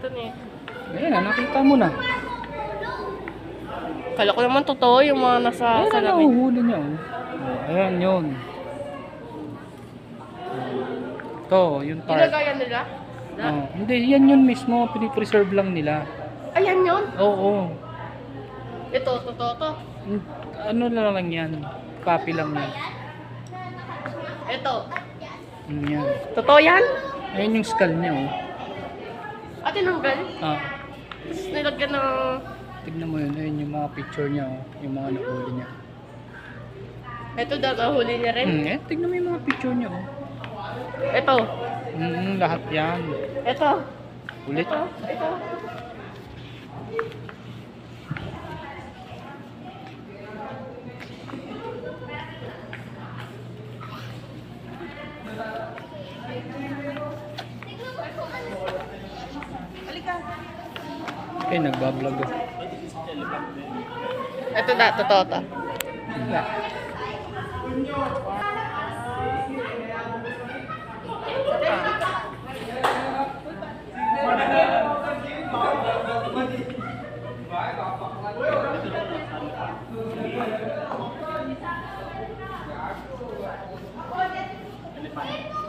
dun eh. Ayan, nakita mo na. Kala ko naman totoo yung mga nasa Ayan na, salamin. nahuhuli niya. Oh. Ayan, yun. Ito, yung tarp. Ginagayan nila? Oh, hindi, yan yun mismo. Pinipreserve lang nila. Ayan yun? Oo. Ito, totoo to. Ano na lang yan. Copy lang yan. Ito. Yan. Totoo yan? Ayan yung skull niya. Oh. At tinanggal? Ah, Tapos nilagyan ng... tignan mo yun. Ayan yung mga picture niya. Oh. Yung mga nahuli niya. Ito daw, nahuli niya rin. Tignan mo yung mga picture niya. Oh. Ito. Lahat yan. Ito. Ulit. Ito. Eh, nagbablog. Oh. Ito na, totoo to. Wala. Elephant.